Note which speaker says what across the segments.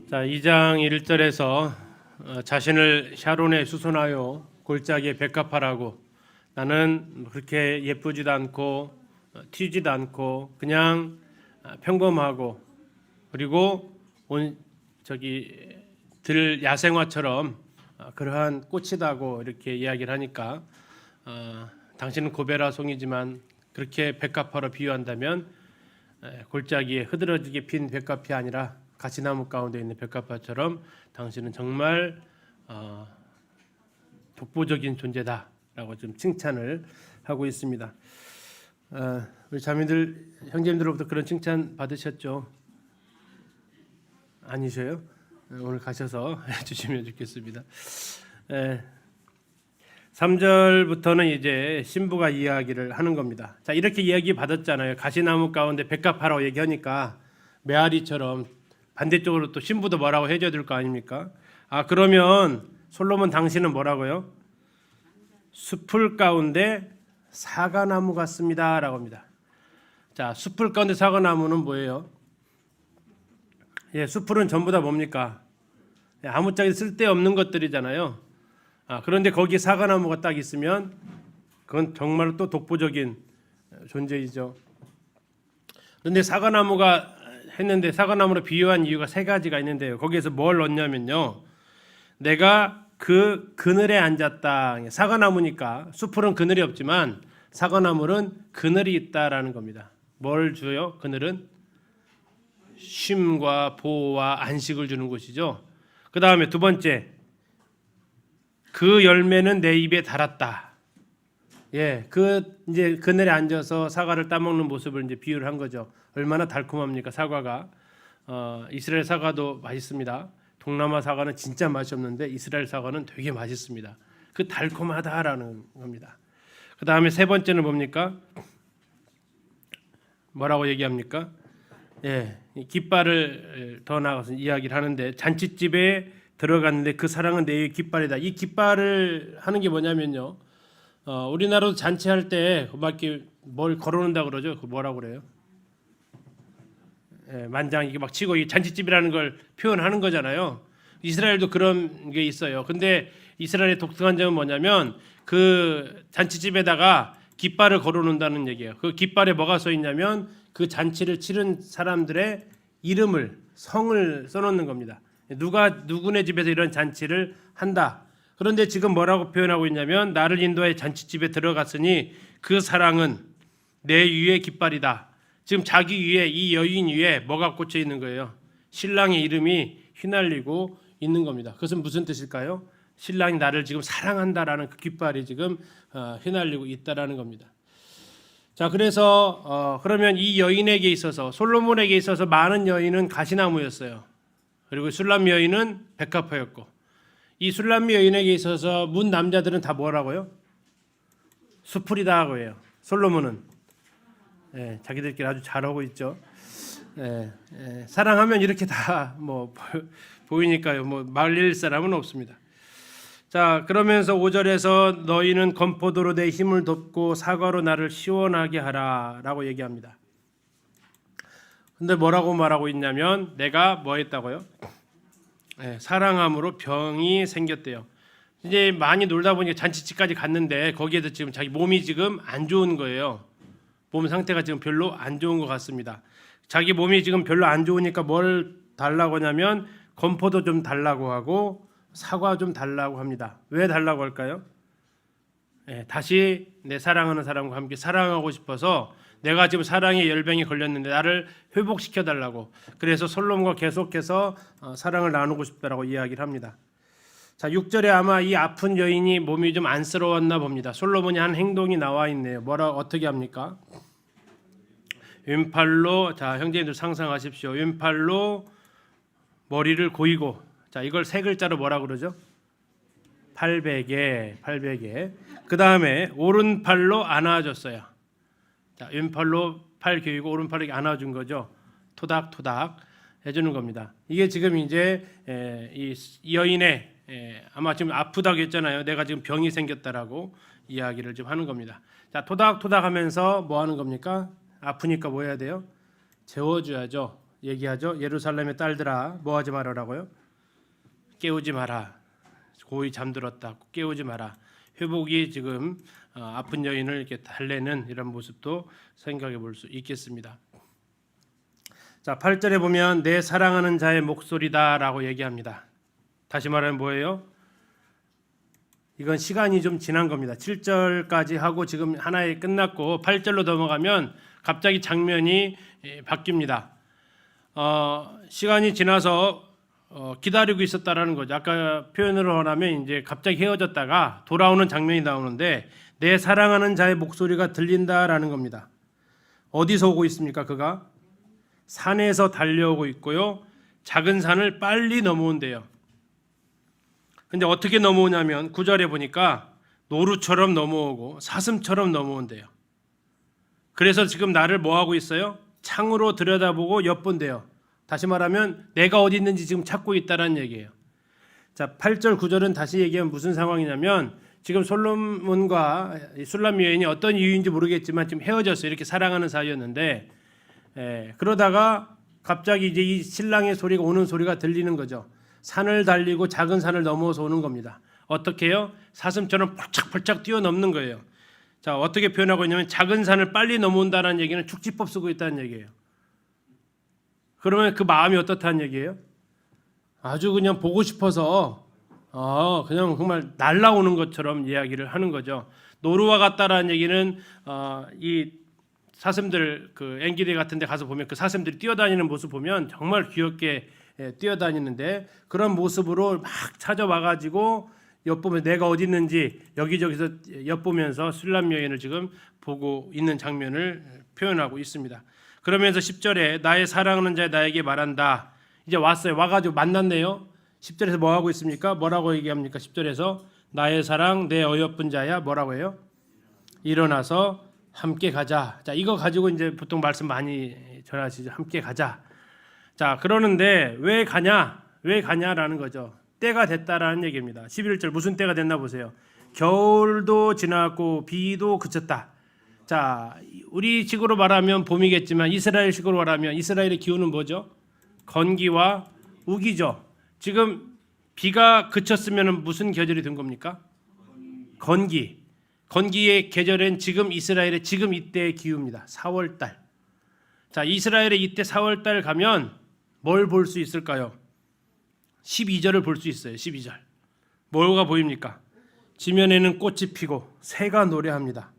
Speaker 1: 자, 2장 1절에서 자신을 샤론에 수선하여 골짜기에 백합화라고, 나는 그렇게 예쁘지도 않고 튀지도 않고 그냥 평범하고, 그리고 들 야생화처럼 그러한 꽃이다고 이렇게 이야기를 하니까, 당신은 고베라 송이지만 그렇게 백합화로 비유한다면 골짜기에 흐드러지게 핀 백합이 아니라 가시나무 가운데 있는 백합화처럼 당신은 정말 독보적인 존재다라고 좀 칭찬을 하고 있습니다. 우리 자매들, 형제님들로부터 그런 칭찬 받으셨죠? 아니셔요? 오늘 가셔서 해주시면 좋겠습니다. 3절부터는 이제 신부가 이야기를 하는 겁니다. 자, 이렇게 이야기 받았잖아요. 가시나무 가운데 백합화라고 얘기하니까 메아리처럼 반대쪽으로 또 신부도 뭐라고 해줘야 될 거 아닙니까? 그러면 솔로몬 당신은 뭐라고요? 숲풀 가운데 사과나무 같습니다 라고 합니다. 자, 숲풀 가운데 사과나무는 뭐예요? 숲풀은 전부 다 뭡니까? 아무짝에 쓸데없는 것들이잖아요. 그런데 거기에 사과나무가 딱 있으면 그건 정말 또 독보적인 존재이죠. 그런데 사과나무가 했는데, 사과나무로 비유한 이유가 세 가지가 있는데요. 거기에서 뭘 넣냐면요, 내가 그 그늘에 앉았다. 사과나무니까 숲풀은 그늘이 없지만 사과나무는 그늘이 있다라는 겁니다. 뭘 줘요? 그늘은 쉼과 보호와 안식을 주는 곳이죠. 그 다음에 두 번째, 그 열매는 내 입에 달았다. 이제 그늘에 앉아서 사과를 따먹는 모습을 이제 비유를 한 거죠. 얼마나 달콤합니까, 사과가. 이스라엘 사과도 맛있습니다. 동남아 사과는 진짜 맛이 없는데 이스라엘 사과는 되게 맛있습니다. 그 달콤하다라는 겁니다. 그 다음에 세 번째는 뭡니까? 뭐라고 얘기합니까? 깃발을 더 나아가서 이야기를 하는데, 잔치집에 들어갔는데 그 사랑은 내 깃발이다. 이 깃발을 하는 게 뭐냐면요, 우리나라도 잔치할 때 막 이렇게 뭘 걸어놓는다 그러죠. 그 뭐라고 그래요? 만장 이게 막 치고, 이 잔치집이라는 걸 표현하는 거잖아요. 이스라엘도 그런 게 있어요. 근데 이스라엘의 독특한 점은 뭐냐면, 그 잔치집에다가 깃발을 걸어놓는다는 얘기예요. 그 깃발에 뭐가 써 있냐면 그 잔치를 치른 사람들의 이름을, 성을 써놓는 겁니다. 누구네 집에서 이런 잔치를 한다. 그런데 지금 뭐라고 표현하고 있냐면, 나를 인도해 잔치집에 들어갔으니 그 사랑은 내 위에 깃발이다. 지금 자기 위에, 이 여인 위에 뭐가 꽂혀 있는 거예요? 신랑의 이름이 휘날리고 있는 겁니다. 그것은 무슨 뜻일까요? 신랑이 나를 지금 사랑한다라는 그 깃발이 지금 휘날리고 있다라는 겁니다. 자, 그래서 그러면 이 여인에게 있어서, 솔로몬에게 있어서 많은 여인은 가시나무였어요. 그리고 술람 여인은 백합화였고, 이 술람 여인에게 있어서 문 남자들은 다 뭐라고요? 숲풀이다고 해요. 솔로몬은 자기들끼리 아주 잘하고 있죠. 사랑하면 이렇게 다 뭐 보이니까요. 뭐 말릴 사람은 없습니다. 자, 그러면서 5절에서 너희는 건포도로 내 힘을 덮고 사과로 나를 시원하게 하라라고 얘기합니다. 근데 뭐라고 말하고 있냐면, 내가 뭐 했다고요? 사랑함으로 병이 생겼대요. 이제 많이 놀다 보니까 잔치집까지 갔는데 거기에서 지금 자기 몸이 지금 안 좋은 거예요. 몸 상태가 지금 별로 안 좋은 것 같습니다. 자기 몸이 지금 별로 안 좋으니까 뭘 달라고 하냐면 건포도 좀 달라고 하고 사과 좀 달라고 합니다. 왜 달라고 할까요? 다시 내 사랑하는 사람과 함께 사랑하고 싶어서, 내가 지금 사랑의 열병이 걸렸는데 나를 회복시켜 달라고. 그래서 솔로몬과 계속해서 사랑을 나누고 싶다라고 이야기를 합니다. 자, 6절에 아마 이 아픈 여인이 몸이 좀 안쓰러웠나 봅니다. 솔로몬이 한 행동이 나와 있네요. 어떻게 합니까? 왼팔로, 자, 형제님들 상상하십시오. 왼팔로 머리를 고이고, 자, 이걸 세 글자로 뭐라 그러죠? 팔베개. 그 다음에 오른팔로 안아줬어요. 자, 왼팔로 팔 교이고 오른팔로 안아준 거죠. 토닥토닥 해주는 겁니다. 이게 지금 이제 이 여인의 아마 지금 아프다고 했잖아요. 내가 지금 병이 생겼다라고 이야기를 좀 하는 겁니다. 자, 토닥토닥하면서 뭐 하는 겁니까? 아프니까 뭐 해야 돼요? 재워줘야죠. 얘기하죠. 예루살렘의 딸들아, 뭐 하지 말아라고요? 깨우지 마라. 고이 잠들었다. 깨우지 마라. 회복이 지금 아픈 여인을 이렇게 달래는 이런 모습도 생각해 볼 수 있겠습니다. 자, 8절에 보면 내 사랑하는 자의 목소리다라고 얘기합니다. 다시 말하면 뭐예요? 이건 시간이 좀 지난 겁니다. 7절까지 하고 지금 하나에 끝났고 8절로 넘어가면 갑자기 장면이 바뀝니다. 시간이 지나서 기다리고 있었다라는 거죠. 아까 표현으로 하면 이제 갑자기 헤어졌다가 돌아오는 장면이 나오는데 내 사랑하는 자의 목소리가 들린다라는 겁니다. 어디서 오고 있습니까? 그가 산에서 달려오고 있고요. 작은 산을 빨리 넘어온대요. 근데 어떻게 넘어오냐면 9절에 보니까 노루처럼 넘어오고 사슴처럼 넘어온대요. 그래서 지금 나를 뭐 하고 있어요? 창으로 들여다보고 엿본대요. 다시 말하면 내가 어디 있는지 지금 찾고 있다라는 얘기예요. 자, 8절 9절은 다시 얘기하면 무슨 상황이냐면 지금 솔로몬과 술람 여인이 어떤 이유인지 모르겠지만 지금 헤어졌어요. 이렇게 사랑하는 사이였는데 그러다가 갑자기 이제 이 신랑의 소리가 오는 소리가 들리는 거죠. 산을 달리고 작은 산을 넘어서 오는 겁니다. 어떻게 해요? 사슴처럼 펄짝펄짝 뛰어넘는 거예요. 자, 어떻게 표현하고 있냐면 작은 산을 빨리 넘어온다는 얘기는 축지법 쓰고 있다는 얘기예요. 그러면 그 마음이 어떻다는 얘기예요? 아주 그냥 보고 싶어서 그냥 정말 날아오는 것처럼 이야기를 하는 거죠. 노루와 같다라는 얘기는 이 사슴들 그 앵기리 같은 데 가서 보면 그 사슴들이 뛰어다니는 모습 보면 정말 귀엽게 뛰어다니는데 그런 모습으로 막 찾아와 가지고 엿보면 내가 어디 있는지 여기저기서 엿보면서 술람 여인을 지금 보고 있는 장면을 표현하고 있습니다. 그러면서 10절에 나의 사랑하는 자의 나에게 말한다. 이제 왔어요. 와가지고 만났네요. 10절에서 뭐 하고 있습니까? 뭐라고 얘기합니까? 10절에서 나의 사랑 내 어여쁜 자야 뭐라고 해요? 일어나서 함께 가자. 자, 이거 가지고 이제 보통 말씀 많이 전하시죠. 함께 가자. 자, 그러는데 왜 가냐? 왜 가냐라는 거죠. 때가 됐다라는 얘기입니다. 11절 무슨 때가 됐나 보세요. 겨울도 지났고 비도 그쳤다. 자, 우리 식으로 말하면 봄이겠지만 이스라엘식으로 말하면 이스라엘의 기후는 뭐죠? 건기와 우기죠. 지금 비가 그쳤으면 무슨 계절이 된 겁니까? 건기. 건기의 계절은 지금 이스라엘의 지금 이때의 기후입니다. 4월 달. 자, 이스라엘의 이때 4월 달 가면 뭘 볼 수 있을까요? 12절을 볼 수 있어요. 12절. 뭐가 보입니까? 지면에는 꽃이 피고 새가 노래합니다.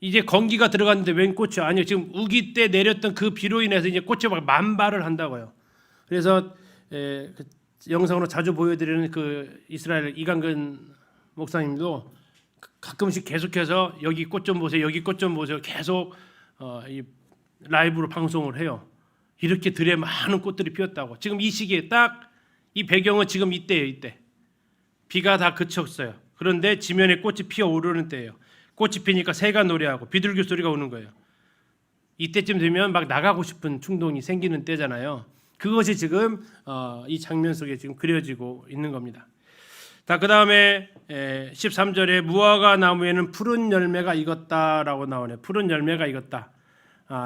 Speaker 1: 이제 건기가 들어갔는데 웬 꽃이 아니요. 지금 우기 때 내렸던 그 비로 인해서 이제 꽃이 막 만발을 한다고요. 그래서 그 영상으로 자주 보여드리는 그 이스라엘 이강근 목사님도 가끔씩 계속해서 여기 꽃 좀 보세요. 여기 꽃 좀 보세요. 계속 이 라이브로 방송을 해요. 이렇게 들에 많은 꽃들이 피었다고. 지금 이 시기에 딱 이 배경은 지금 이때예요. 이때. 비가 다 그쳤어요. 그런데 지면에 꽃이 피어오르는 때예요. 꽃이 피니까 새가 노래하고 비둘기 소리가 오는 거예요. 이때쯤 되면 막 나가고 싶은 충동이 생기는 때잖아요. 그것이 지금 이 장면 속에 지금 그려지고 있는 겁니다. 자, 그 다음에 13절에 무화과 나무에는 푸른 열매가 익었다라고 나오네요. 푸른 열매가 익었다.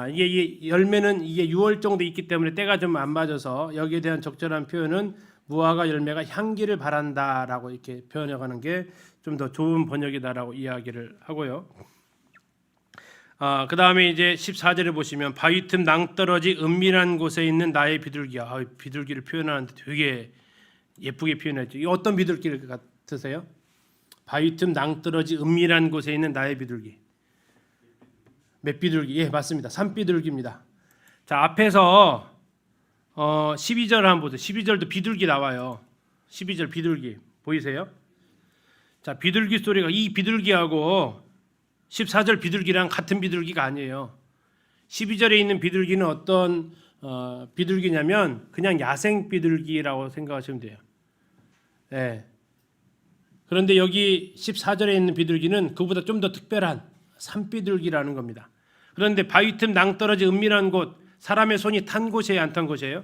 Speaker 1: 이게 열매는 이게 6월 정도 있기 때문에 때가 좀 안 맞아서 여기에 대한 적절한 표현은 무화과 열매가 향기를 바란다라고 이렇게 표현해가는 게 좀 더 좋은 번역이다라고 이야기를 하고요. 그 다음에 이제 14절에 보시면 바위 틈 낭떠러지 은밀한 곳에 있는 나의 비둘기야. 비둘기를 표현하는데 되게 예쁘게 표현했죠. 이 어떤 비둘기 같으세요? 바위 틈 낭떠러지 은밀한 곳에 있는 나의 비둘기. 맷비둘기. 예, 맞습니다. 산비둘기입니다. 자, 앞에서 12절 한번 보세요. 12절도 비둘기 나와요. 12절 비둘기 보이세요? 자, 비둘기 소리가 이 비둘기하고 14절 비둘기랑 같은 비둘기가 아니에요. 12절에 있는 비둘기는 어떤 비둘기냐면 그냥 야생 비둘기라고 생각하시면 돼요. 네. 그런데 여기 14절에 있는 비둘기는 그보다 좀 더 특별한 산비둘기라는 겁니다. 그런데 바위 틈 낭떠러지 은밀한 곳, 사람의 손이 탄 곳이에요, 안 탄 곳이에요?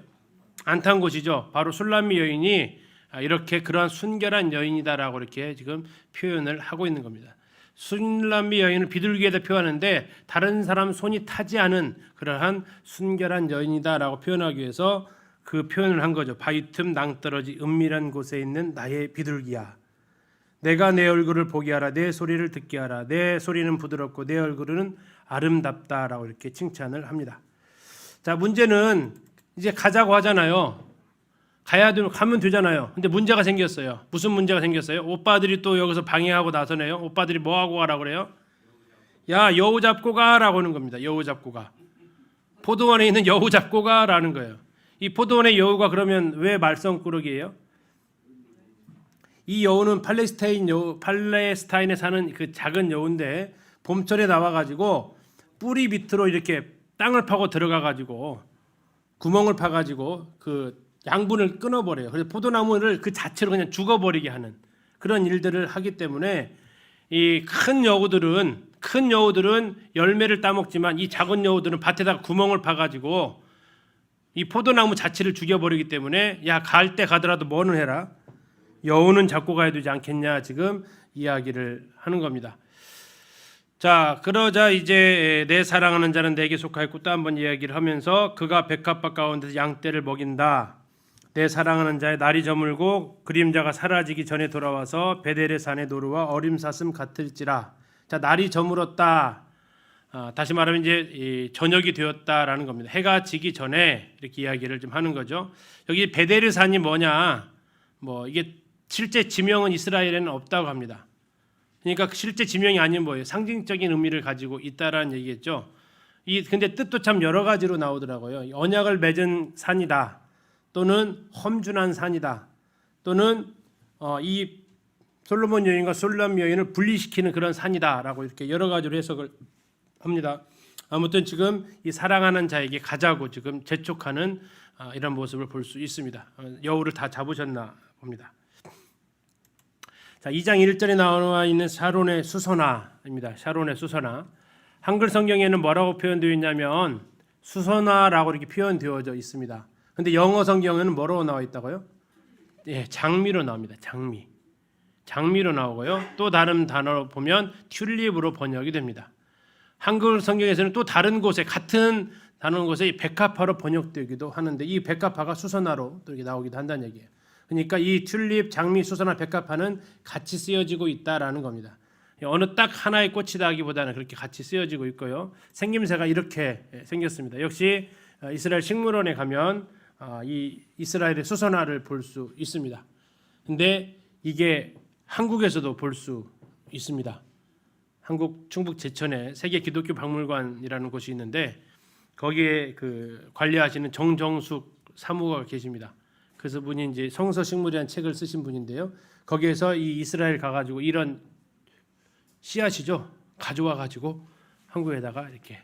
Speaker 1: 안 탄 곳이죠. 바로 술람미 여인이 이렇게 그러한 순결한 여인이다라고 이렇게 지금 표현을 하고 있는 겁니다. 술람미 여인을 비둘기에다 표현하는데 다른 사람 손이 타지 않은 그러한 순결한 여인이다라고 표현하기 위해서 그 표현을 한 거죠. 바위 틈 낭떠러지 은밀한 곳에 있는 나의 비둘기야. 내가 내 얼굴을 보게 하라. 내 소리를 듣게 하라. 내 소리는 부드럽고 내 얼굴은 아름답다라고 이렇게 칭찬을 합니다. 자, 문제는 이제 가자고 하잖아요. 가면 되잖아요. 근데 문제가 생겼어요. 무슨 문제가 생겼어요? 오빠들이 또 여기서 방해하고 나서네요. 오빠들이 뭐 하고 가라고 그래요? 야, 여우 잡고 가라고 하는 겁니다. 여우 잡고 가. 포도원에 있는 여우 잡고 가라는 거예요. 이 포도원의 여우가 그러면 왜 말썽꾸러기예요? 이 여우는 팔레스타인에 사는 그 작은 여우인데 봄철에 나와가지고 뿌리 밑으로 이렇게 땅을 파고 들어가가지고 구멍을 파가지고 그 양분을 끊어버려요. 그래서 포도나무를 그 자체로 그냥 죽어버리게 하는 그런 일들을 하기 때문에 이 큰 여우들은 열매를 따먹지만 이 작은 여우들은 밭에다가 구멍을 파가지고 이 포도나무 자체를 죽여버리기 때문에 야, 갈 때 가더라도 뭐는 해라. 여우는 잡고 가야 되지 않겠냐 지금 이야기를 하는 겁니다. 자, 그러자 이제 내 사랑하는 자는 내게 속하였고 또 한번 이야기를 하면서 그가 백합밭 가운데서 양떼를 먹인다. 내 사랑하는 자의 날이 저물고 그림자가 사라지기 전에 돌아와서 베델의 산의 노루와 어림사슴 같을지라. 자, 날이 저물었다. 다시 말하면 이제 저녁이 되었다라는 겁니다. 해가 지기 전에 이렇게 이야기를 좀 하는 거죠. 여기 베델의 산이 뭐냐? 뭐 이게 실제 지명은 이스라엘에는 없다고 합니다. 그러니까 실제 지명이 아닌 뭐예요? 상징적인 의미를 가지고 있다라는 얘기겠죠. 근데 뜻도 참 여러 가지로 나오더라고요. 언약을 맺은 산이다. 또는 험준한 산이다. 또는 이 솔로몬 여인과 솔람 여인을 분리시키는 그런 산이다라고 이렇게 여러 가지로 해석을 합니다. 아무튼 지금 이 사랑하는 자에게 가자고 지금 재촉하는 이런 모습을 볼 수 있습니다. 여우를 다 잡으셨나 봅니다. 자, 2장 1절에 나와 있는 샤론의 수선화입니다. 샤론의 수선화. 한글 성경에는 뭐라고 표현되어 있냐면 수선화라고 이렇게 표현되어져 있습니다. 근데 영어 성경에는 뭐라고 나와 있다고요? 예, 장미로 나옵니다. 장미로 나오고요. 또 다른 단어로 보면 튤립으로 번역이 됩니다. 한글 성경에서는 또 다른 곳에 같은 단어 곳에 백합화로 번역되기도 하는데 이 백합화가 수선화로 또 이렇게 나오기도 한다는 얘기예요. 그러니까 이 튤립, 장미, 수선화, 백합화는 같이 쓰여지고 있다라는 겁니다. 어느 딱 하나의 꽃이다기보다는 그렇게 같이 쓰여지고 있고요. 생김새가 이렇게 생겼습니다. 역시 이스라엘 식물원에 가면 이 이스라엘의 수선화를 볼 수 있습니다. 근데 이게 한국에서도 볼 수 있습니다. 한국 충북 제천에 세계 기독교 박물관이라는 곳이 있는데 거기에 그 관리하시는 정정숙 사무가 계십니다. 그래서 분이 이제 성서식물이라는 책을 쓰신 분인데요. 거기에서 이 이스라엘 가가지고 이런 씨앗이죠. 가져와 가지고 한국에다가 이렇게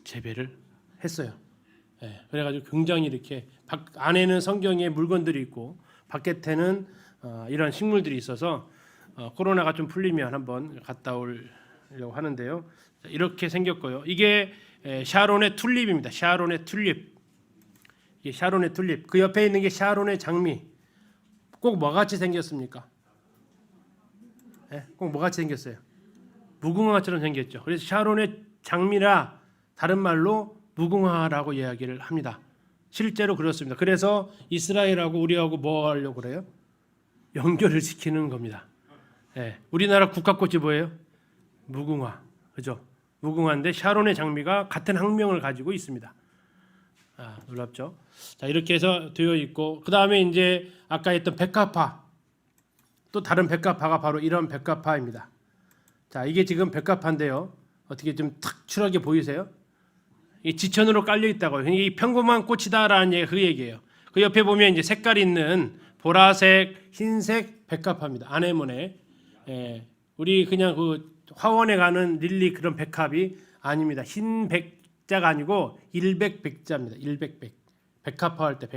Speaker 1: 재배를 했어요. 네, 그래가지고 굉장히 이렇게 안에는 성경의 물건들이 있고 바깥에는 이런 식물들이 있어서 코로나가 좀 풀리면 한번 갔다 오려고 하는데요. 이렇게 생겼고요. 이게 샤론의 튤립입니다. 샤론의 튤립. 이게 샤론의 튤립. 그 옆에 있는 게 샤론의 장미. 꼭 뭐같이 생겼습니까? 네, 꼭 뭐같이 생겼어요? 무궁화처럼 생겼죠. 그래서 샤론의 장미라 다른 말로 무궁화라고 이야기를 합니다. 실제로 그렇습니다. 그래서 이스라엘하고 우리하고 뭐 하려고 그래요? 연결을 시키는 겁니다. 네, 우리나라 국화꽃이 뭐예요? 무궁화. 그죠? 무궁화인데 샤론의 장미가 같은 학명을 가지고 있습니다. 놀랍죠? 자, 이렇게 해서 되어 있고 그다음에 이제 아까 했던 백합화. 또 다른 백합화가 바로 이런 백합화입니다. 자, 이게 지금 백합화인데요. 어떻게 좀 특출하게 보이세요? 이 지천으로 깔려 있다고요. 이 평범한 꽃이다라는 얘기 그 얘기예요. 그 옆에 보면 이제 색깔 있는 보라색, 흰색 백합화입니다. 아네모네. 우리 그냥 그 화원에 가는 릴리 그런 백합이 아닙니다. 흰 백자가 아니고 일백백자입니다. 일백백. 백합화 할 때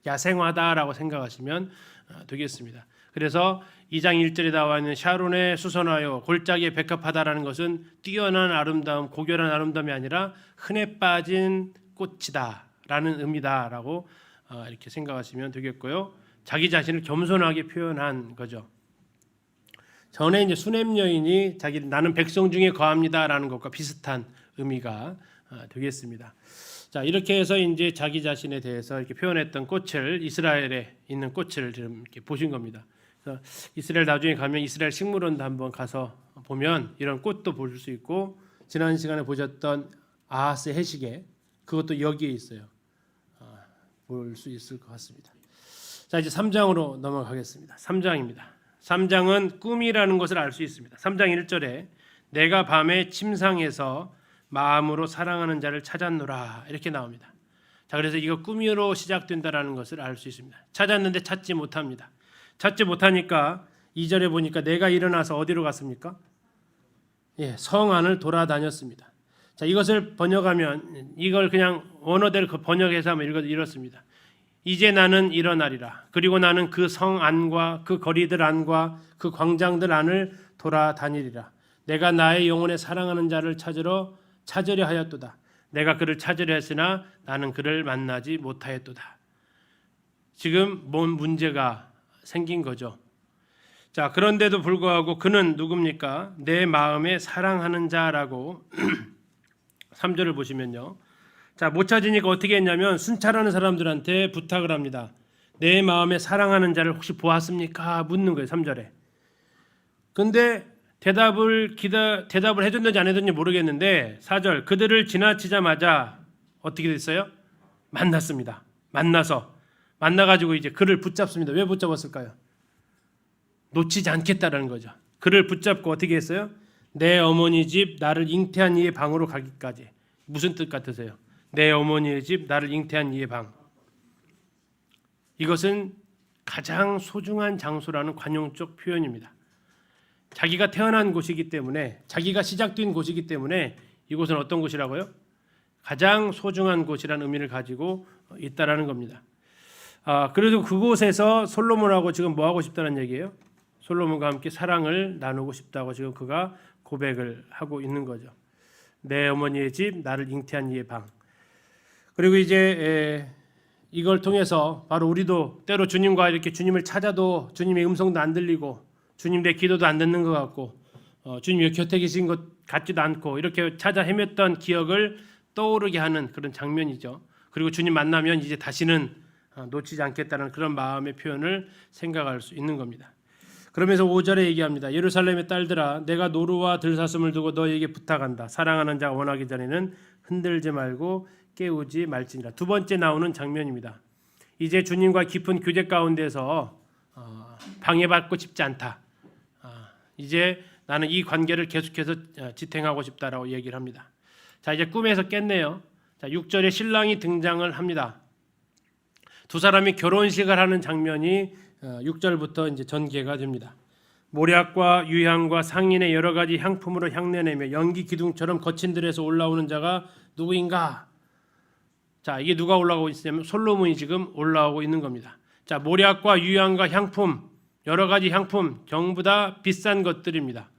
Speaker 1: 야생화다라고 생각하시면 되겠습니다. 그래서 2장 1절에 나와 있는 샤론의 수선화요 골짜기에 백합하다라는 것은 뛰어난 아름다움, 고결한 아름다움이 아니라 흔해 빠진 꽃이다라는 의미다라고 이렇게 생각하시면 되겠고요. 자기 자신을 겸손하게 표현한 거죠. 전에 이제 수넴 여인이 나는 백성 중에 거합니다라는 것과 비슷한 의미가 되겠습니다. 자, 이렇게 해서 이제 자기 자신에 대해서 이렇게 표현했던 꽃을, 이스라엘에 있는 꽃을 좀 이렇게 보신 겁니다. 그래서 이스라엘 나중에 가면 이스라엘 식물원도 한번 가서 보면 이런 꽃도 볼 수 있고, 지난 시간에 보셨던 아하스 해시계, 그것도 여기에 있어요. 볼 수 있을 것 같습니다. 자, 이제 3장으로 넘어가겠습니다. 3장입니다. 3장은 꿈이라는 것을 알 수 있습니다. 3장 1절에 내가 밤에 침상에서 마음으로 사랑하는 자를 찾았노라 이렇게 나옵니다. 자, 그래서 이거 꿈으로 시작된다라는 것을 알 수 있습니다. 찾았는데 찾지 못합니다. 찾지 못하니까 2절에 보니까 내가 일어나서 어디로 갔습니까? 예, 성 안을 돌아다녔습니다. 자, 이것을 번역하면, 이걸 그냥 원어대로 번역해서 하면 이렇습니다. 이제 나는 일어나리라. 그리고 나는 그 성 안과 그 거리들 안과 그 광장들 안을 돌아다니리라. 내가 나의 영혼에 사랑하는 자를 찾으려 하였도다. 내가 그를 찾으려 했으나 나는 그를 만나지 못하였도다. 지금 뭔 문제가 생긴 거죠. 자, 그런데도 불구하고 그는 누굽니까? 내 마음에 사랑하는 자라고 3절을 보시면요. 자, 못 찾으니까 어떻게 했냐면 순찰하는 사람들한테 부탁을 합니다. 내 마음에 사랑하는 자를 혹시 보았습니까? 묻는 거예요. 3절에. 근데 대답을 해줬는지 안 해줬는지 모르겠는데 4절 그들을 지나치자마자 어떻게 됐어요? 만났습니다. 만나가지고 이제 그를 붙잡습니다. 왜 붙잡았을까요? 놓치지 않겠다라는 거죠. 그를 붙잡고 어떻게 했어요? 내 어머니 집 나를 잉태한 이의 방으로 가기까지. 무슨 뜻 같으세요? 내 어머니의 집 나를 잉태한 이의 방. 이것은 가장 소중한 장소라는 관용적 표현입니다. 자기가 태어난 곳이기 때문에, 자기가 시작된 곳이기 때문에 이곳은 어떤 곳이라고요? 가장 소중한 곳이라는 의미를 가지고 있다라는 겁니다. 그래도 그곳에서 솔로몬하고 지금 뭐 하고 싶다는 얘기예요? 솔로몬과 함께 사랑을 나누고 싶다고 지금 그가 고백을 하고 있는 거죠. 내 어머니의 집 나를 잉태한 이의 방. 그리고 이제 이걸 통해서 바로 우리도 때로 주님과 이렇게 주님을 찾아도 주님의 음성도 안 들리고 주님 내 기도도 안 듣는 것 같고 주님 곁에 계신 것 같지도 않고 이렇게 찾아 헤맸던 기억을 떠오르게 하는 그런 장면이죠. 그리고 주님 만나면 이제 다시는 놓치지 않겠다는 그런 마음의 표현을 생각할 수 있는 겁니다. 그러면서 5절에 얘기합니다. 예루살렘의 딸들아 내가 노루와 들사슴을 두고 너에게 부탁한다. 사랑하는 자가 원하기 전에는 흔들지 말고 깨우지 말지니라. 두 번째 나오는 장면입니다. 이제 주님과 깊은 교제 가운데서 방해받고 싶지 않다. 이제 나는 이 관계를 계속해서 지탱하고 싶다라고 얘기를 합니다. 자, 이제 꿈에서 깼네요. 자, 6절에 신랑이 등장을 합니다. 두 사람이 결혼식을 하는 장면이 6절부터 이제 전개가 됩니다. 모략과 유향과 상인의 여러 가지 향품으로 향내내며 연기 기둥처럼 거친 들에서 올라오는 자가 누구인가? 자, 이게 누가 올라오고 있냐면 솔로몬이 지금 올라오고 있는 겁니다. 자, 모략과 유향과 향품, 여러 가지 향품 전부 다 비싼 것들입니다.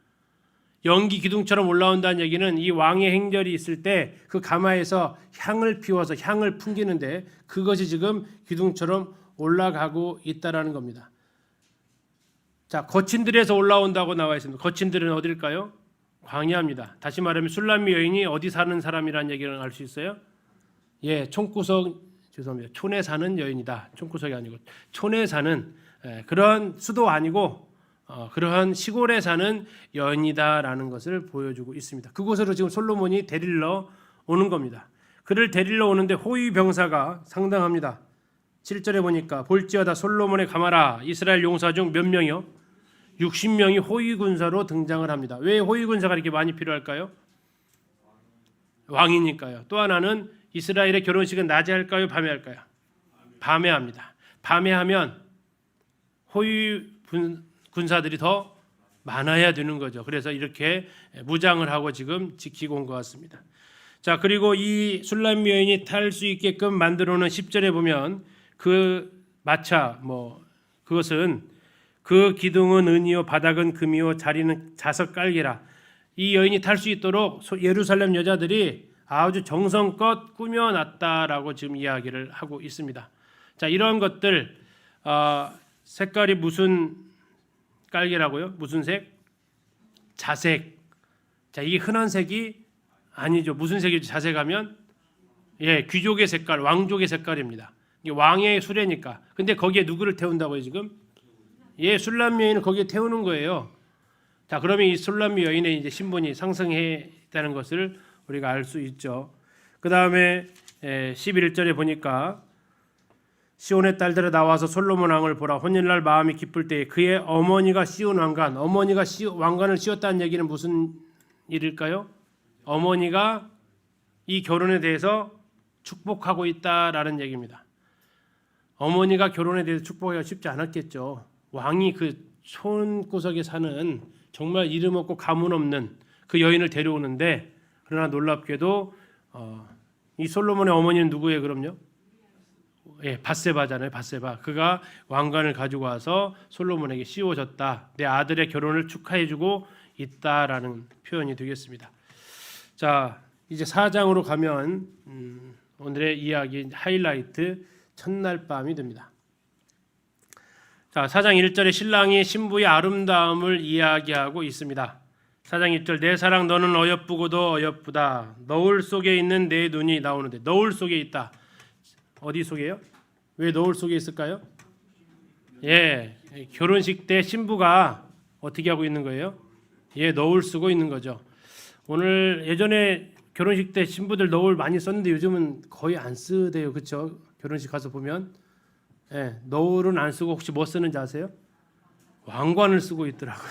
Speaker 1: 연기 기둥처럼 올라온다는 얘기는 이 왕의 행렬이 있을 때 그 가마에서 향을 피워서 향을 풍기는데 그것이 지금 기둥처럼 올라가고 있다라는 겁니다. 자, 거친 들에서 올라온다고 나와 있습니다. 거친 들은 어딜까요? 광야입니다. 다시 말하면 술람미 여인이 어디 사는 사람이라는 얘기를 알 수 있어요? 예, 죄송합니다. 촌에 사는 여인이다. 촌구석이 아니고 촌에 사는 그런 수도 아니고 그러한 시골에 사는 여인이다라는 것을 보여주고 있습니다. 그곳으로 지금 솔로몬이 데리러 오는 겁니다. 그를 데리러 오는데 호위 병사가 상당합니다. 7절에 보니까 볼지어다 솔로몬의 가마라 이스라엘 용사 중 몇 명이요? 60명이 호위 군사로 등장을 합니다. 왜 호위 군사가 이렇게 많이 필요할까요? 왕이니까요. 또 하나는 이스라엘의 결혼식은 낮에 할까요? 밤에 할까요? 밤에 합니다. 밤에 하면 호위 군사들이 더 많아야 되는 거죠. 그래서 이렇게 무장을 하고 지금 지키고 온 것 같습니다. 자, 그리고 이 술람 여인이 탈 수 있게끔 만들어 놓은 10절에 보면 그 마차 그것은 그 기둥은 은이요 바닥은 금이요 자리는 자석 깔개라. 이 여인이 탈 수 있도록 예루살렘 여자들이 아주 정성껏 꾸며놨다라고 지금 이야기를 하고 있습니다. 자, 이런 것들 색깔이 무슨 깔개라고요? 무슨 색? 자색. 자, 이게 흔한 색이 아니죠. 무슨 색이죠? 자색하면 귀족의 색깔, 왕족의 색깔입니다. 이게 왕의 수레니까. 근데 거기에 누구를 태운다고요, 지금? 술람미 여인을 거기에 태우는 거예요. 자, 그러면 이 술람미 여인의 이제 신분이 상승했다는 것을 우리가 알 수 있죠. 그 다음에 11절에 보니까 시온의 딸들아 나와서 솔로몬 왕을 보라. 혼인날 마음이 기쁠 때에 그의 어머니가 씌운 왕관. 어머니가 왕관을 씌웠다는 얘기는 무슨 일일까요? 어머니가 이 결혼에 대해서 축복하고 있다라는 얘기입니다. 어머니가 결혼에 대해서 축복하기가 쉽지 않았겠죠. 왕이 그 손구석에 사는 정말 이름 없고 가문 없는 그 여인을 데려오는데, 그러나 놀랍게도 이 솔로몬의 어머니는 누구예요? 그럼요? 밧세바잖아요. 밧세바. 그가 왕관을 가지고 와서 솔로몬에게 씌워줬다. 내 아들의 결혼을 축하해주고 있다라는 표현이 되겠습니다. 자, 이제 4장으로 가면 오늘의 이야기 하이라이트 첫날 밤이 됩니다. 자, 4장 1절에 신랑이 신부의 아름다움을 이야기하고 있습니다. 4장 1절 내 사랑 너는 어여쁘고도 어여쁘다. 너울 속에 있는 내 눈이 나오는데, 너울 속에 있다. 어디 속에요? 왜 너울 속에 있을까요? 결혼식 때 신부가 어떻게 하고 있는 거예요? 너울 쓰고 있는 거죠. 오늘 예전에 결혼식 때 신부들 너울 많이 썼는데 요즘은 거의 안 쓰대요. 그렇죠? 결혼식 가서 보면 너울은 안 쓰고 혹시 뭐 쓰는지 아세요? 왕관을 쓰고 있더라고요.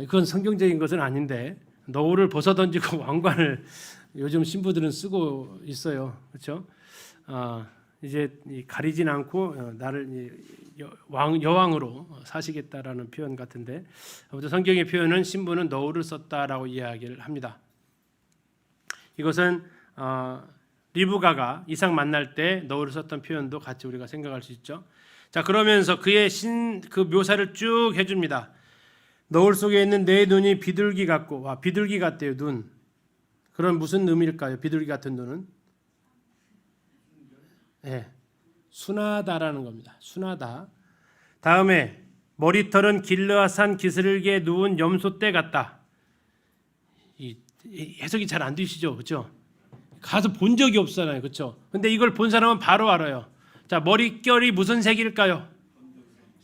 Speaker 1: 이건 성경적인 것은 아닌데 너울을 벗어 던지고 왕관을 요즘 신부들은 쓰고 있어요. 그렇죠? 이제 가리진 않고 나를 여왕으로 사시겠다라는 표현 같은데, 아무튼 성경의 표현은 신부는 너울을 썼다라고 이야기를 합니다. 이것은 리브가가 이삭 만날 때 너울을 썼던 표현도 같이 우리가 생각할 수 있죠. 자, 그러면서 그의 그 묘사를 쭉 해줍니다. 너울 속에 있는 내 눈이 비둘기 같고, 비둘기 같대요. 눈. 그런 무슨 의미일까요? 비둘기 같은 눈은 순하다라는 겁니다. 순하다. 다음에 머리털은 길르앗산 기슭에 누운 염소떼 같다. 이 해석이 잘 안 되시죠, 그렇죠? 가서 본 적이 없잖아요, 그렇죠? 근데 이걸 본 사람은 바로 알아요. 자, 머릿결이 무슨 색일까요?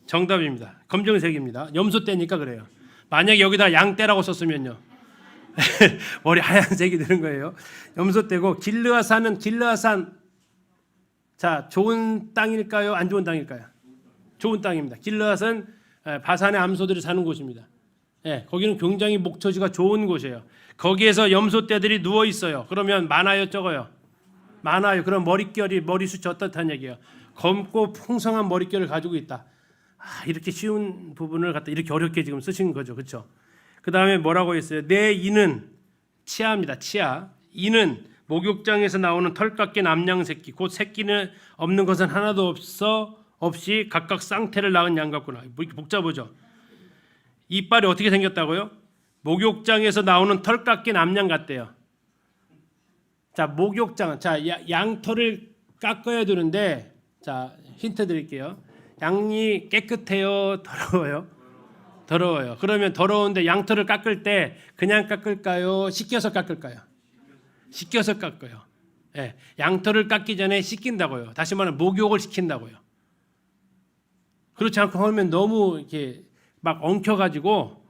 Speaker 1: 정답입니다. 검정색입니다. 염소떼니까 그래요. 만약에 여기다 양떼라고 썼으면요, 머리 하얀색이 되는 거예요. 염소떼고, 길르앗산은 길르앗산. 자, 좋은 땅일까요? 안 좋은 땅일까요? 좋은 땅입니다. 길르앗은 바산의 암소들이 사는 곳입니다. 거기는 굉장히 목초지가 좋은 곳이에요. 거기에서 염소떼들이 누워 있어요. 그러면 많아요, 적어요? 많아요. 그럼 머리숱이 어떻다는 얘기예요? 검고 풍성한 머릿결을 가지고 있다. 이렇게 쉬운 부분을 갖다 이렇게 어렵게 지금 쓰신 거죠, 그렇죠? 그 다음에 뭐라고 했어요? 내 이는 치아입니다. 치아. 이는 목욕장에서 나오는 털 깎인 암양 새끼, 곧 새끼는 없는 것은 하나도 없이 각각 쌍태를 낳은 양 같구나. 뭐 이렇게 복잡하죠. 이빨이 어떻게 생겼다고요? 목욕장에서 나오는 털 깎인 암양 같대요. 자, 목욕장, 자, 양털을 깎아야 되는데, 자, 힌트 드릴게요. 양이 깨끗해요, 더러워요? 더러워요. 그러면 더러운데 양털을 깎을 때 그냥 깎을까요? 씻겨서 깎을까요? 씻겨서 깎아요. 양털을 깎기 전에 씻긴다고요. 다시 말하면 목욕을 시킨다고요. 그렇지 않고 하면 너무 이렇게 막 엉켜가지고